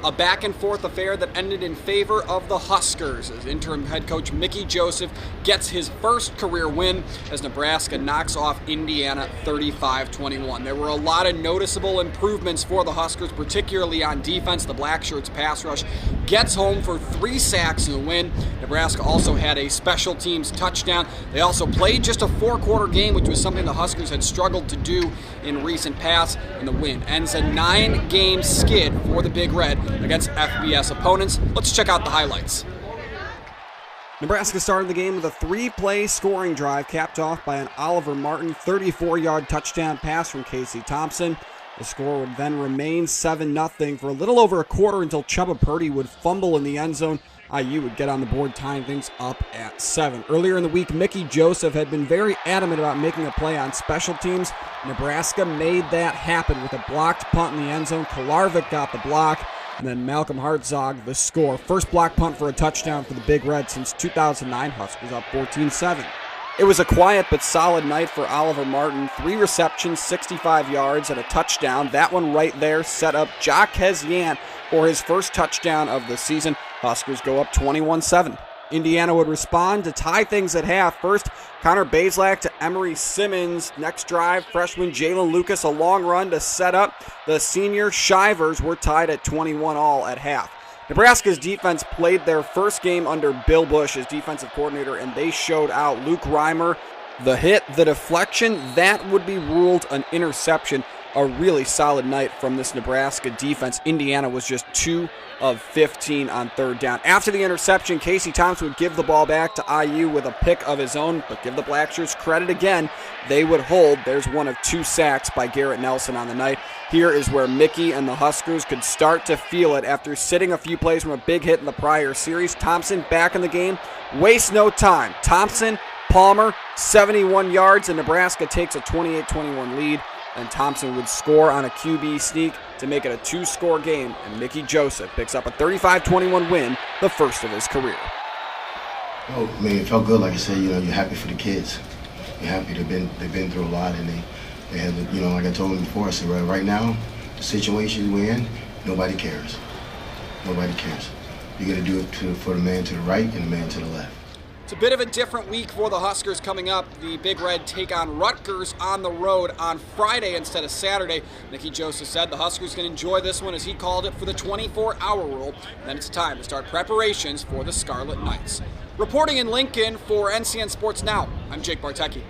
A back-and-forth affair that ended in favor of the Huskers as interim head coach Mickey Joseph gets his first career win as Nebraska knocks off Indiana 35-21. There were a lot of noticeable improvements for the Huskers, particularly on defense. The Blackshirts pass rush gets home for 3 sacks in the win. Nebraska also had a special teams touchdown. They also played just a 4-quarter game, which was something the Huskers had struggled to do in recent past, and the win ends a 9-game skid for the Big Red against FBS opponents. Let's check out the highlights. Nebraska started the game with a 3-play scoring drive capped off by an Oliver Martin 34-yard touchdown pass from Casey Thompson. The score would then remain 7-0 for a little over a quarter until Chubba Purdy would fumble in the end zone. IU would get on the board, tying things up at 7. Earlier in the week, Mickey Joseph had been very adamant about making a play on special teams. Nebraska made that happen with a blocked punt in the end zone. Kolarvik got the block, and then Malcolm Hartzog the score. First block punt for a touchdown for the Big Red since 2009. Huskers up 14-7. It was a quiet but solid night for Oliver Martin. 3 receptions, 65 yards, and a touchdown. That one right there set up Jaquez Yant for his first touchdown of the season. Huskers go up 21-7. Indiana would respond to tie things at half. First, Connor Bazelak to Emery Simmons. Next drive, freshman Jalen Lucas, a long run to set up. The senior Shivers were tied at 21 all at half. Nebraska's defense played their first game under Bill Bush as defensive coordinator, and they showed out. Luke Reimer, the hit, the deflection, that would be ruled an interception. A really solid night from this Nebraska defense. Indiana was just 2 of 15 on third down. After the interception, Casey Thompson would give the ball back to IU with a pick of his own, but give the Blackshirts credit again. They would hold. There's one of 2 sacks by Garrett Nelson on the night. Here is where Mickey and the Huskers could start to feel it after sitting a few plays from a big hit in the prior series. Thompson back in the game. Waste no time. Thompson, Palmer, 71 yards, and Nebraska takes a 28-21 lead. And Thompson would score on a QB sneak to make it a 2-score game, and Mickey Joseph picks up a 35-21 win, the first of his career. Oh, I mean, it felt good. Like I said, you're happy for the kids. You're happy they've been through a lot, and they have, like I told them before, I said, right now, the situation we're in, nobody cares. Nobody cares. You got to do it for the man to the right and the man to the left. It's a bit of a different week for the Huskers coming up. The Big Red take on Rutgers on the road on Friday instead of Saturday. Mickey Joseph said the Huskers can enjoy this one, as he called it, for the 24-hour rule. Then it's time to start preparations for the Scarlet Knights. Reporting in Lincoln for NCN Sports Now, I'm Jake Bartecki.